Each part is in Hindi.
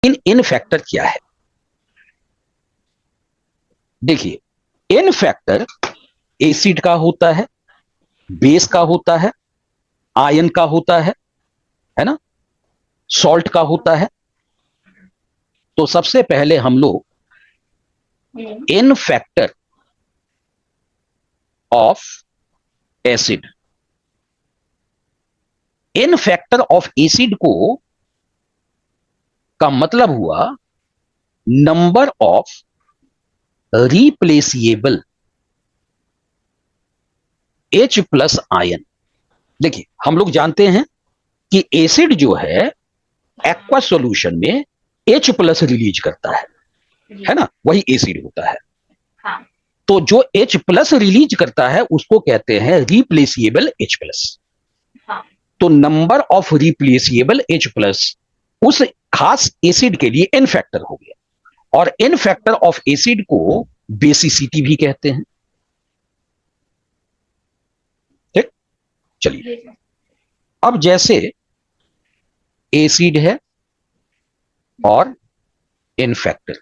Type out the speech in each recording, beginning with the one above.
इन फैक्टर क्या है? देखिए, इन फैक्टर एसिड का होता है, बेस का होता है, आयन का होता है ना, सॉल्ट का होता है। तो सबसे पहले हम लोग n factor of acid, n factor of acid को का मतलब हुआ number of replaceable H plus ion. देखिए, हम लोग जानते हैं कि एसिड जो है एक्वा सॉल्यूशन में H प्लस रिलीज करता है ना, वही एसिड होता है। हाँ। तो जो H प्लस रिलीज करता है उसको कहते हैं रिप्लेसिएबल H प्लस। हाँ। तो number of replaceable H plus उस खास एसिड के लिए एन फैक्टर हो गया, और एन फैक्टर ऑफ एसिड को बेसिसिटी भी कहते हैं। ठीक, चलिए, अब जैसे एसिड है और एन फैक्टर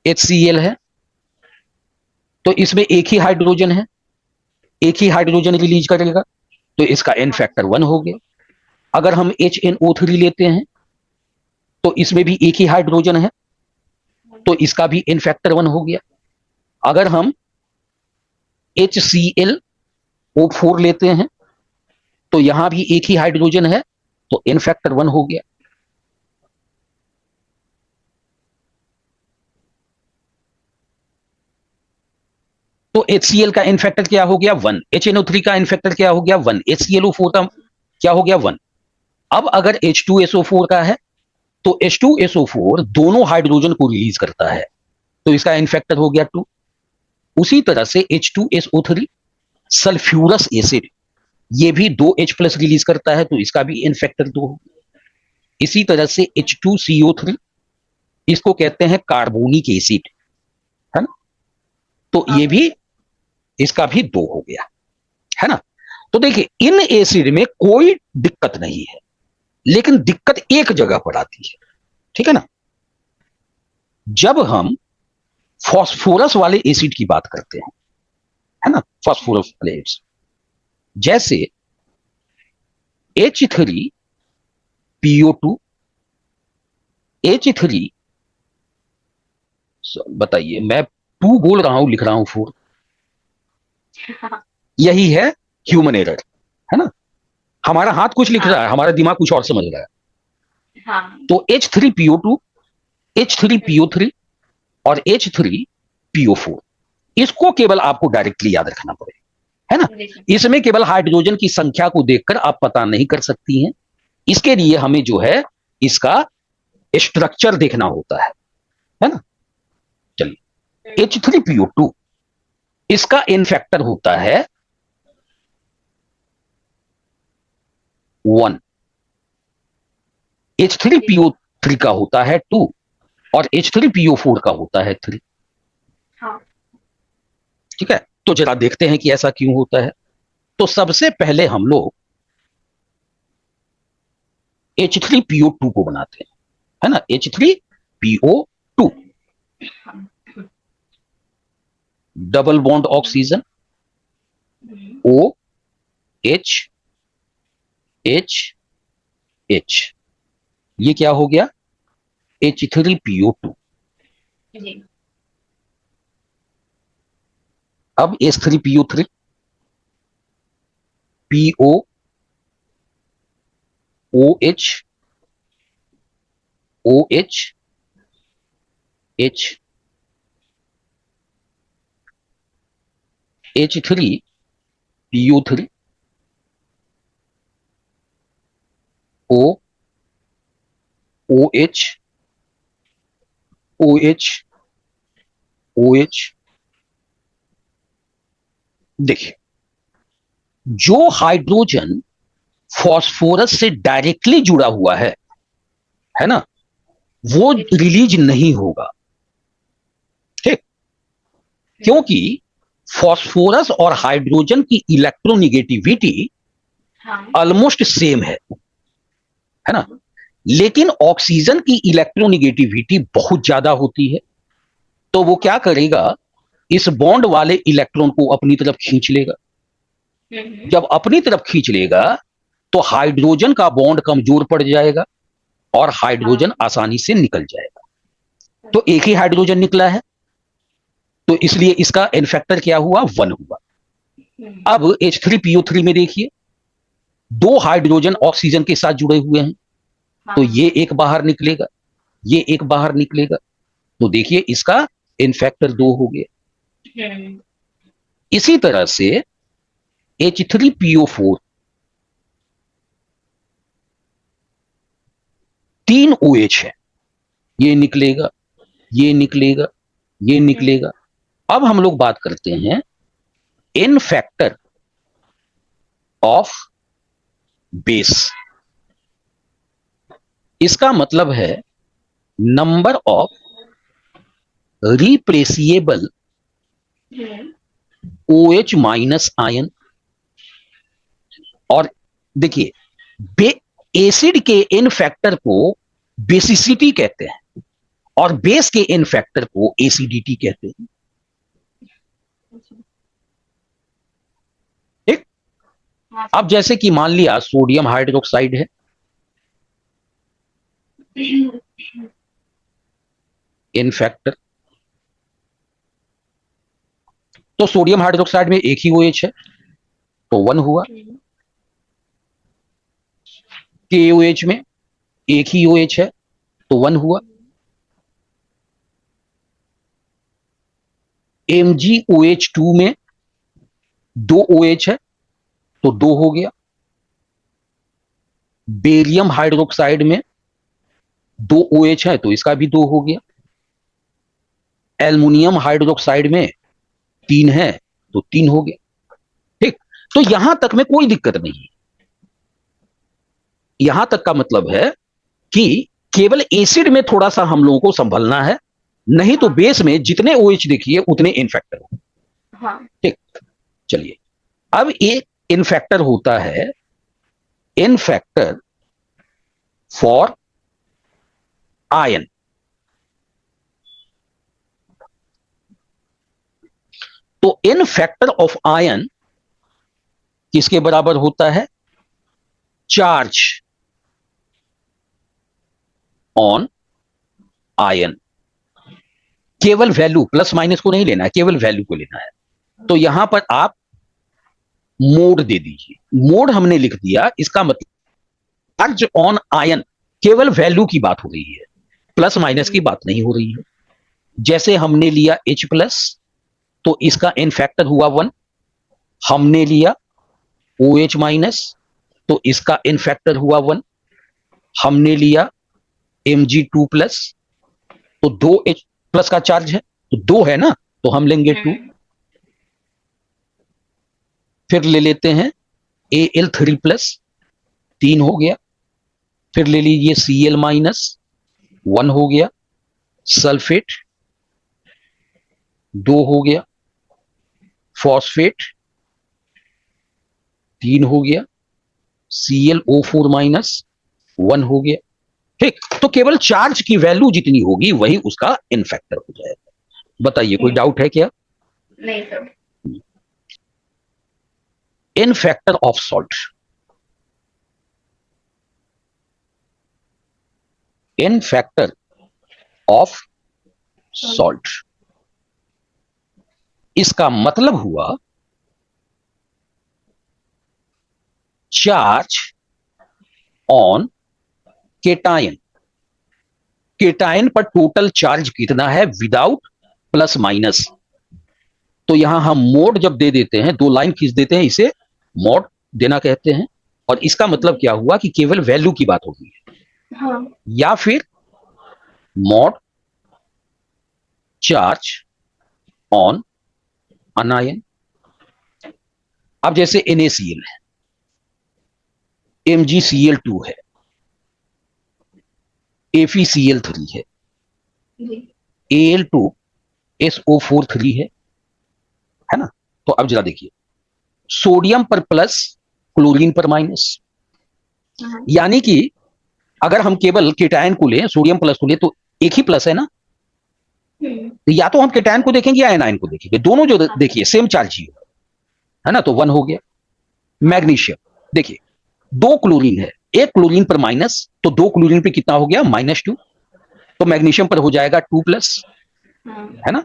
HCl है, तो इसमें एक ही हाइड्रोजन है, एक ही हाइड्रोजन रिलीज करेगा, तो इसका एन फैक्टर 1 हो गया। अगर हम HNO3 लेते हैं तो इसमें भी एक ही हाइड्रोजन है, तो इसका भी एन फैक्टर 1 हो गया। अगर हम HClO4 लेते हैं तो यहां भी एक ही हाइड्रोजन है, तो एन फैक्टर 1 हो गया। तो HCl का एन फैक्टर क्या हो गया? 1। HNO3 का एन फैक्टर क्या हो गया? 1। HClO4 का क्या हो गया? 1। अब अगर H2SO4 का है तो H2SO4 दोनों हाइड्रोजन को रिलीज करता है, तो इसका एन फैक्टर हो गया 2। उसी तरह से H2SO3 सल्फ्यूरस एसिड, ये भी 2 H प्लस रिलीज करता है, तो इसका भी एन फैक्टर 2 हो। इसी तरह से H2CO3, इसको कहते हैं कार्बोनिक एसिड, है ना, तो ये भी, इसका भी 2 हो गया, है ना। तो देखिए, इन एसिड में कोई दिक्कत नहीं है, लेकिन दिक्कत एक जगह पर आती है, ठीक है ना। जब हम फास्फोरस वाले एसिड की बात करते हैं, है ना, फास्फोरस वाले एसिड जैसे H3PO2, H3, बताइए, मैं 2 बोल रहा हूं, लिख रहा हूं 4, यही है ह्यूमन एरर, है ना। हमारा हाथ कुछ लिख रहा है, हमारा दिमाग कुछ और समझ रहा है। तो H3PO2, H3PO3 और H3PO4, इसको केवल आपको डायरेक्टली याद रखना पड़ेगा, है ना। इसमें केवल हाइड्रोजन की संख्या को देखकर आप पता नहीं कर सकती हैं, इसके लिए हमें जो है इसका स्ट्रक्चर देखना होता है ना। चलिए, H3PO2, इसका एन फैक्टर होता है 1, H3PO3 का होता है 2 और H3PO4 का होता है 3। ठीक है, तो जरा देखते हैं कि ऐसा क्यों होता है। तो सबसे पहले हम लोग H3PO2 को बनाते हैं, है ना, H3PO2, double bond oxygen, OH, ये क्या हो गया? H3PO2। अब H3PO3, PO, OH, OH, H, H3PO3, O, OH, OH, OH। देखिए, जो हाइड्रोजन फास्फोरस से डायरेक्टली जुड़ा हुआ है ना, वो रिलीज नहीं होगा, ठीक, क्योंकि फास्फोरस और हाइड्रोजन की इलेक्ट्रोनिगेटिविटी ऑलमोस्ट सेम है ना। लेकिन ऑक्सीजन की इलेक्ट्रोनिगेटिविटी बहुत ज्यादा होती है, तो वो क्या करेगा, इस बॉन्ड वाले इलेक्ट्रॉन को अपनी तरफ खींच लेगा। जब अपनी तरफ खींच लेगा तो हाइड्रोजन का बॉन्ड कमजोर पड़ जाएगा और हाइड्रोजन आसानी से निकल जाएगा। तो एक ही हाइड्रोजन निकला है, तो इसलिए इसका एन फैक्टर क्या हुआ, 1 हुआ। अब H3PO3 में देखिए, 2 हाइड्रोजन ऑक्सीजन के साथ जुड़े हुए हैं, तो ये एक बाहर निकलेगा, ये एक बाहर निकलेगा, तो देखिए इसका एन फैक्टर 2 हो गया। इसी तरह से H3PO4 3 OH है, ये निकलेगा, ये निकलेगा, ये निकलेगा। अब हम लोग बात करते हैं एन फैक्टर ऑफ बेस। इसका मतलब है number of replaceable OH minus ion. और देखिए, एसिड के एन फैक्टर को बेसिसिटी कहते हैं और बेस के एन फैक्टर को एसिडिटी कहते हैं। ठीक, अब जैसे कि मान लिया सोडियम हाइड्रोक्साइड है, एन फैक्टर, तो सोडियम हाइड्रोक्साइड में एक ही OH है, तो 1 हुआ। KOH में एक ही OH है, तो 1 हुआ। MgOH2 में 2 OH है, तो 2 हो गया। बेरियम हाइड्रोक्साइड में 2 OH है, तो इसका भी 2 हो गया। एल्युमिनियम हाइड्रोक्साइड में 3 है, तो 3 हो गया। ठीक, तो यहां तक में कोई दिक्कत नहीं है। यहां तक का मतलब है कि केवल एसिड में थोड़ा सा हम लोगों को संभलना है, नहीं तो बेस में जितने OH देखिए उतने इन फैक्टर हो। हाँ। ठीक, चलिए, अब एक इन फैक्टर होता है इन फैक्टर फॉर आयन। तो इन फैक्टर ऑफ आयन किसके बराबर होता है, चार्ज ऑन आयन। केवल वैल्यू, प्लस माइनस को नहीं लेना है, केवल वैल्यू को लेना है। तो यहां पर आप मोड दे दीजिए, मोड हमने लिख दिया, इसका मतलब चार्ज ऑन आयन केवल वैल्यू की बात हो रही है, प्लस माइनस की बात नहीं हो रही है। जैसे हमने लिया H+, तो इसका एन फैक्टर हुआ 1। हमने लिया OH-, तो इसका एन फैक्टर हुआ 1। हमने लिया Mg2+, तो 2H+ का चार्ज है, तो 2 है ना, तो हम लेंगे 2। फिर ले लेते हैं Al3+, 3 हो गया। फिर ले लीजिए Cl-, 1 हो गया। सल्फेट 2 हो गया। फॉस्फेट 3 हो गया। ClO4-, 1 हो गया। ठीक, तो केवल चार्ज की वैल्यू जितनी होगी वही उसका इन फैक्टर हो जाएगा। बताइए, कोई डाउट है क्या? नहीं sir. In factor of salt. In factor of salt, इसका मतलब हुआ चार्ज ऑन केटायन। केटायन पर टोटल चार्ज कितना है विदाउट प्लस माइनस। तो यहां हम मोड जब दे देते हैं, 2 लाइन खींच देते हैं, इसे मोड देना कहते हैं। और इसका मतलब क्या हुआ कि केवल वैल्यू की बात होगी। हाँ। या फिर मोड चार्ज ऑन अनायन। अब जैसे NaCl है, MgCl2 है, FeCl3 है, Al2SO4 है ना। तो अब जरा देखिए, सोडियम पर प्लस, क्लोरीन पर माइनस, यानी कि अगर हम केवल केटायन को लें, सोडियम प्लस को लें, तो एक ही प्लस है ना, तो या तो हम केटायन को देखेंगे या एनायन को देखेंगे, दोनों जो देखिए सेम चार्ज ही है ना, तो 1 हो गया। मैग्नीशियम देखिए 2 क्लोरीन है, एक क्लोरीन पर माइनस, तो 2 क्लोरीन पे कितना हो गया, -2, तो मैग्नीशियम पर हो जाएगा 2+, है ना।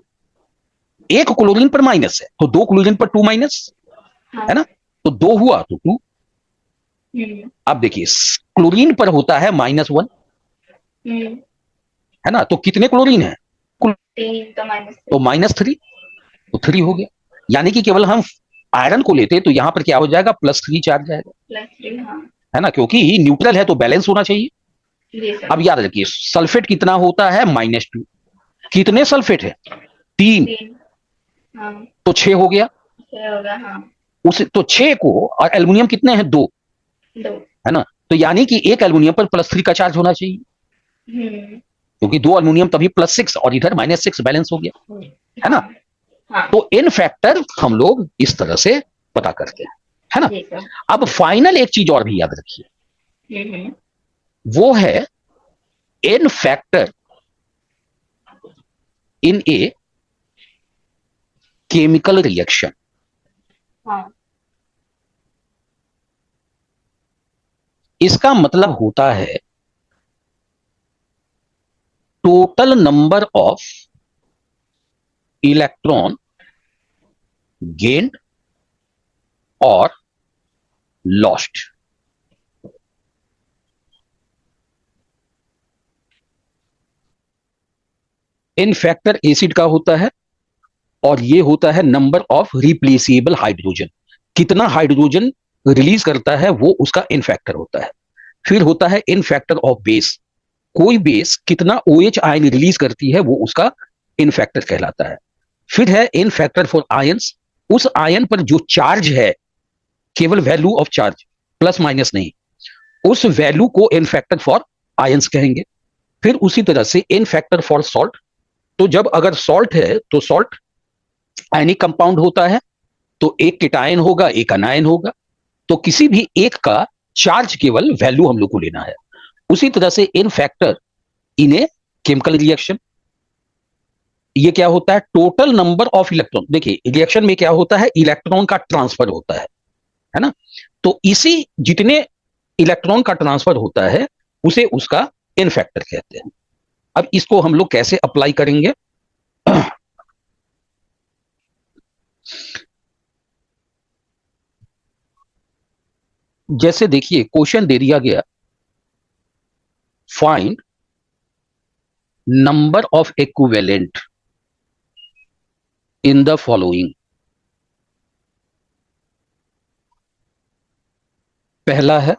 एक क्लोरीन पर माइनस है, तो 2 क्लोरीन पर 2-, है ना, तो 2 हुआ तो 2। अब देखिए क्लोरीन पर होता है -1, है ना, तो कितने क्लोरीन है, तो -3, तो 3 हो गया। यानी कि केवल हम आयरन को लेते तो यहां पर क्या हो जाएगा, +3 चार्ज जाएगा, है ना, क्योंकि न्यूट्रल है तो बैलेंस होना चाहिए। अब याद रखिए सल्फेट कितना होता है, -2, कितने सल्फेट है, 3, तो 6 हो गया। उस तो 6 को, और एल्युमिनियम कितने हैं, 2, है ना, तो यानी कि एक एल्युमिनियम पर +3 का चार्ज होना चाहिए, क्योंकि 2 एल्युमिनियम तभी +6 और इधर -6 बैलेंस हो गया, है ना। तो इन फैक्टर हम लोग इस तरह से पता करते हैं, है ना। अब फाइनल एक चीज और भी याद रखिए, वो है n factor in a chemical reaction. इसका मतलब होता है total number of electron gained और लॉस्ट। इन फैक्टर एसिड का होता है, और ये होता है नंबर ऑफ रिप्लेसेबल हाइड्रोजन, कितना हाइड्रोजन रिलीज करता है वो उसका इन फैक्टर होता है। फिर होता है इन फैक्टर ऑफ बेस, कोई बेस कितना OH आयन रिलीज करती है वो उसका इन फैक्टर कहलाता है। फिर है इन फैक्टर फॉर आयंस, उस आयन पर जो चार्ज है, केवल value of charge, plus minus नहीं, उस वैल्यू को इन फैक्टर फॉर आयंस कहेंगे। फिर उसी तरह से इन फैक्टर फॉर सॉल्ट, तो जब अगर सॉल्ट है तो सॉल्ट आयनिक कंपाउंड होता है, तो एक केटायन होगा एक अनायन होगा, तो किसी भी एक का चार्ज केवल वैल्यू हम लोग को लेना है। उसी तरह से n factor in a chemical reaction, ये क्या होता है, टोटल नंबर ऑफ इलेक्ट्रॉन। देखिए रिएक्शन में क्या होता है, इलेक्ट्रॉन का ट्रांसफर होता है ना, तो इसी जितने इलेक्ट्रॉन का ट्रांसफर होता है उसे उसका इन फैक्टर कहते हैं। अब इसको हम लोग कैसे अप्लाई करेंगे, जैसे देखिए क्वेश्चन दे दिया गया, find number of equivalent in the following. पहला है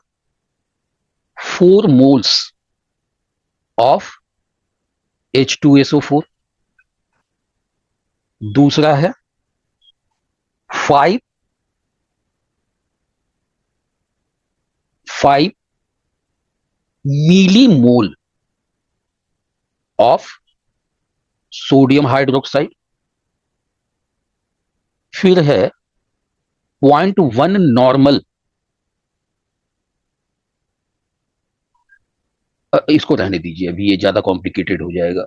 4 मोल्स ऑफ H2SO4, दूसरा है 5 मिलीमोल ऑफ सोडियम हाइड्रोक्साइड, फिर है 0.1 नॉर्मल, इसको रहने दीजिए अभी, ये ज्यादा कॉम्प्लिकेटेड हो जाएगा,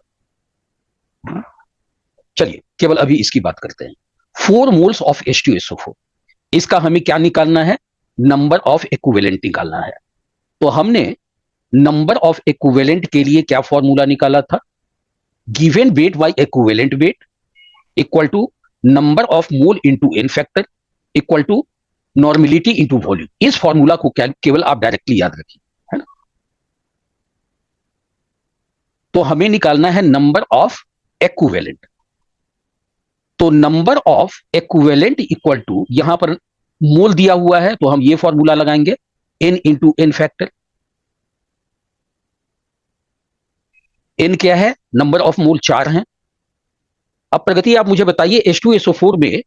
चलिए केवल अभी इसकी बात करते हैं। 4 मोल्स ऑफ H2SO4, इसका हमें क्या निकालना है, नंबर ऑफ इक्विवेलेंट निकालना है। तो हमने नंबर ऑफ इक्विवेलेंट के लिए क्या फॉर्मूला निकाला था, given weight by equivalent weight equal to number of mole into n factor equal to normality into volume. इस फॉर्मूला को केवल आप डायरेक्टली याद रखिए, है ना। तो हमें निकालना है नंबर ऑफ इक्विवेलेंट, तो number of equivalent equal to, यहां पर मोल दिया हुआ है तो हम ये फॉर्मूला लगाएंगे, n into n factor. n क्या है, नंबर ऑफ मोल 4 हैं। अब प्रगति आप मुझे बताइए H2SO4 में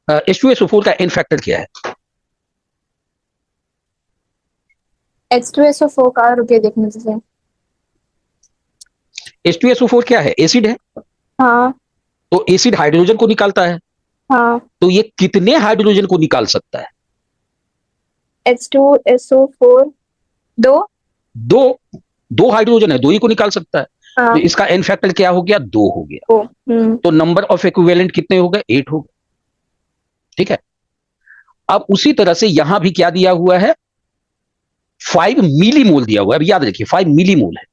H2SO4 का n फैक्टर क्या है, H2SO4 का, रुकिए देखने से। H2SO4 क्या है, एसिड है। हाँ तो एसिड हाइड्रोजन को निकालता है, हाँ। तो ये कितने हाइड्रोजन को निकाल सकता है, H2SO4 2। 2। दो हाइड्रोजन है, दो ही को निकाल सकता है, हाँ तो इसका एन फैक्टर क्या हो गया, 2 हो गया। ओ तो नंबर ऑफ इक्विवेलेंट कितने हो गए, 8 हो गए। ठीक है, अब उसी तरह से यहां भी क्या दिया हुआ है, 5 मिलीमोल दिया हुआ है। अब याद रखिए 5 मिलीमोल है,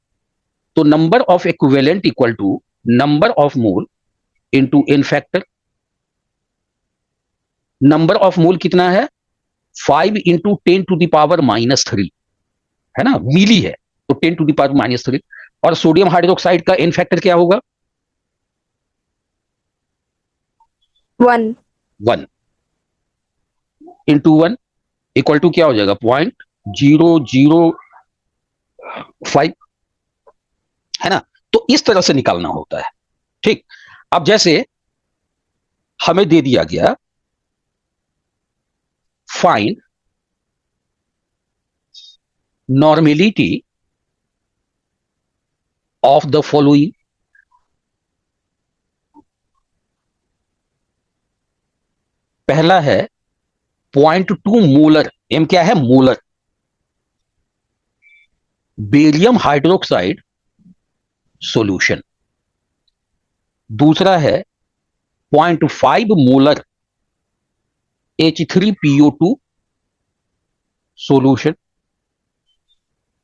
तो number of equivalent equal to number of mole into n factor. Number of mole कितना है, 5 इंटू 10⁻³ है ना, मिली है, तो 10⁻³ और सोडियम हाइड्रोक्साइड का एन फैक्टर क्या होगा, 1 1 इंटू 1 इक्वल टू क्या हो जाएगा, 0.005, है ना। तो इस तरह से निकालना होता है। ठीक, अब जैसे हमें दे दिया गया find normality of the following. पहला है 0.2 मोलर, एम क्या है, मोलर, बेरियम हाइड्रोक्साइड सॉल्यूशन। दूसरा है 0.5 मोलर H3PO2 सॉल्यूशन।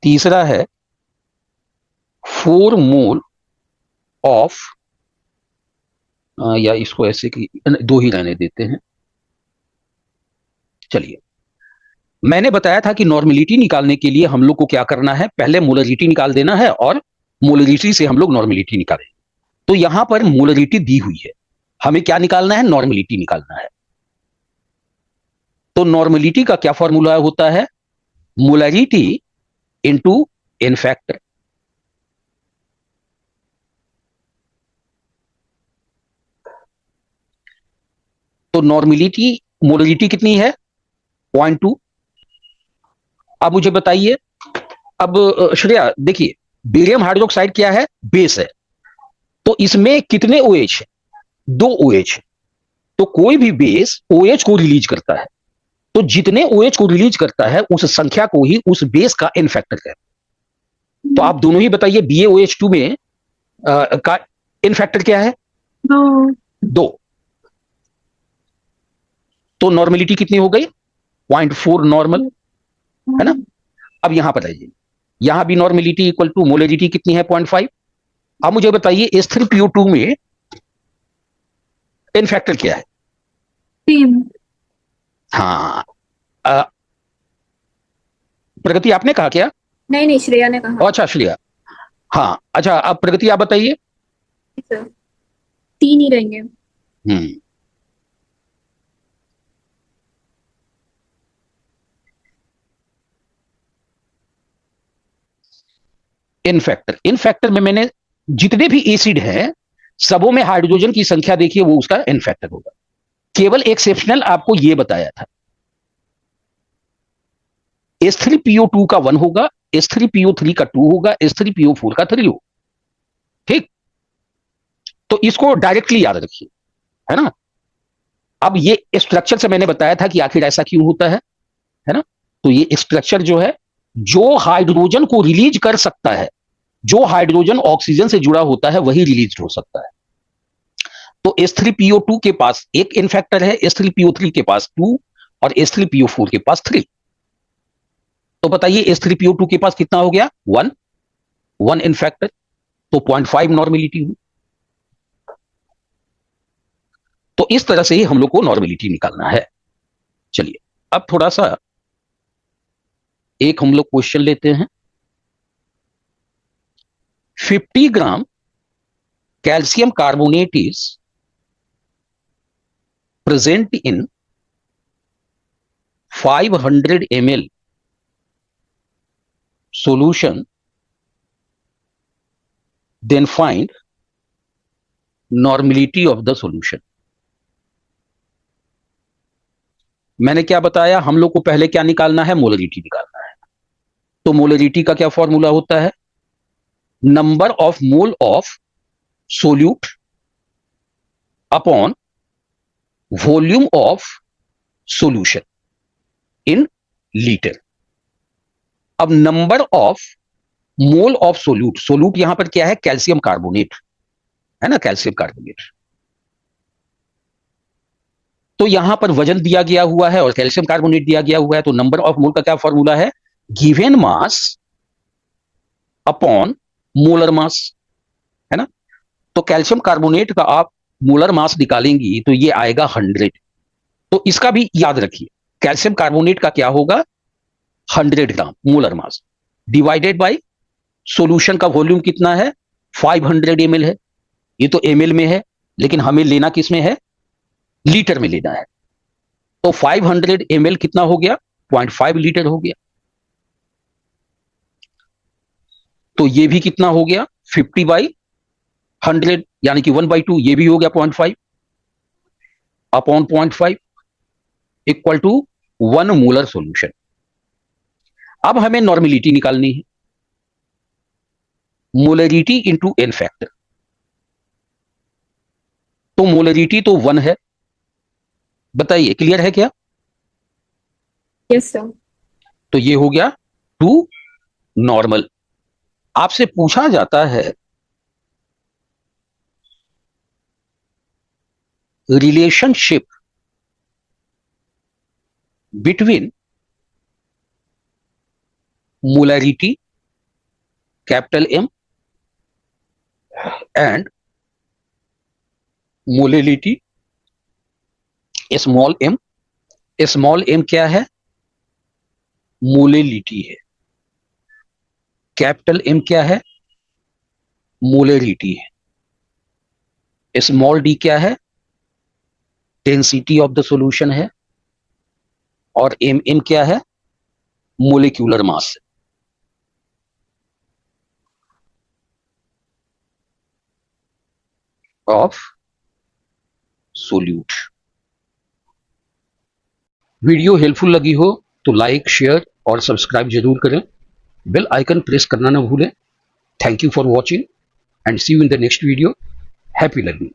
तीसरा है 4 मोल ऑफ, या इसको ऐसे की दो ही रहने देते हैं। चलिए, मैंने बताया था कि नॉर्मेलिटी निकालने के लिए हम लोग को क्या करना है, पहले मोलरिटी निकाल देना है और मोलरिटी से हम लोग नॉर्मेलिटी निकालें। तो यहां पर मोलरिटी दी हुई है, हमें क्या निकालना है, नॉर्मेलिटी निकालना है। तो नॉर्मेलिटी का क्या फॉर्मूला होता है, मोलरिटी इंटू एन फैक्टर। तो नॉर्मेलिटी, मोलरिटी कितनी है, 0.2। अब मुझे बताइए, अब श्रेया देखिए, बेरियम हाइड्रोक्साइड क्या है, बेस है, तो इसमें कितने OH है, 2 OH। तो कोई भी बेस OH को रिलीज करता है, तो जितने OH को रिलीज करता है उस संख्या को ही उस बेस का एन फैक्टर कहते हैं। तो आप दोनों ही बताइए, BaOH2 में का एन फैक्टर क्या है, 2। तो नॉर्मेलिटी कितनी हो गई, 0.4 नॉर्मल, है ना। अब यहां पर आइए, यहां भी नॉर्मेलिटी इक्वल टू मोलरिटी कितनी है, 0.5। अब मुझे बताइए H3PO2 में एन फैक्टर क्या है, 3। हाँ, अ, प्रगति आपने कहा क्या, नहीं नहीं, श्रेया ने कहा। अच्छा श्रेया, हाँ अच्छा, अब प्रगति आप बताइए। सर 3 ही रहेंगे। इन फैक्टर में मैंने जितने भी एसिड हैं सबों में हाइड्रोजन की संख्या देखिए, वो उसका इन फैक्टर होगा। केवल एक्सेप्शनल आपको ये बताया था, H3PO2 का 1 होगा, H3PO3 का 2 होगा, H3PO4 का 3 होगा। ठीक, तो इसको डायरेक्टली याद रखिए, है ना। अब ये स्ट्रक्चर से मैंने बताया था कि आखिर ऐसा क्यों होता है ना। तो ये स्ट्रक्चर जो है, जो हाइड्रोजन को रिलीज कर सकता है, जो हाइड्रोजन ऑक्सीजन से जुड़ा होता है वही रिलीज हो सकता है। तो H3PO2 के पास एक इन फैक्टर है, H3PO3 के पास 2 और H3PO4 के पास 3। तो बताइए H3PO2 के पास कितना हो गया, 1 इन फैक्टर, तो 0.5 नॉर्मेलिटी हुई। तो इस तरह से ही हम लोग को नॉर्मेलिटी निकालना है। चलिए, अब थोड़ा सा एक हम लोग क्वेश्चन लेते हैं। 50 ग्राम calcium carbonate is present in 500 ml solution, then find normality of the solution। मैंने क्या बताया, हम लोग को पहले क्या निकालना है, मोलरिटी निकालना है। तो मोलरिटी का क्या फॉर्मूला होता है, number of mole of solute upon volume of solution in litre. अब number of mole of solute, solute यहां पर क्या है, कैल्शियम कार्बोनेट है ना, कैल्शियम कार्बोनेट। तो यहां पर वजन दिया गया हुआ है और कैल्शियम कार्बोनेट दिया गया हुआ है, तो नंबर ऑफ मोल का क्या फॉर्मूला है, given mass upon molar mass, है ना। तो कैल्शियम कार्बोनेट का आप मोलर मास निकालेंगी तो ये आएगा 100। तो इसका भी याद रखिए, कैल्शियम कार्बोनेट का क्या होगा, 100 ग्राम molar mass divided by solution का वॉल्यूम कितना है, 500 ml है। ये तो ml में है, लेकिन हमें लेना किस में है, लीटर में लेना है। तो 500 ml कितना हो गया, 0.5 लीटर हो गया। तो ये भी कितना हो गया, 50/100 यानी कि 1/2, ये भी हो गया 0.5 upon 0.5 equal to 1 molar solution. अब हमें नॉर्मेलिटी निकालनी है, मोलरिटी इंटू एन फैक्टर। तो मोलरिटी तो 1 है, बताइए क्लियर है क्या। Yes sir. तो ये हो गया 2 नॉर्मल। आपसे पूछा जाता है relationship between molarity capital M and molarity small m। Small m क्या है, मोलरिटी है। कैपिटल M क्या है, मोलरिटी है। स्मॉल d क्या है, डेंसिटी ऑफ द सॉल्यूशन है। और mm क्या है, molecular mass. Of solute. Video helpful लगी हो तो लाइक, शेयर और सब्सक्राइब जरूर करें। बेल आइकन प्रेस करना ना भूलें। Thank you for watching and see you in the next video. Happy learning.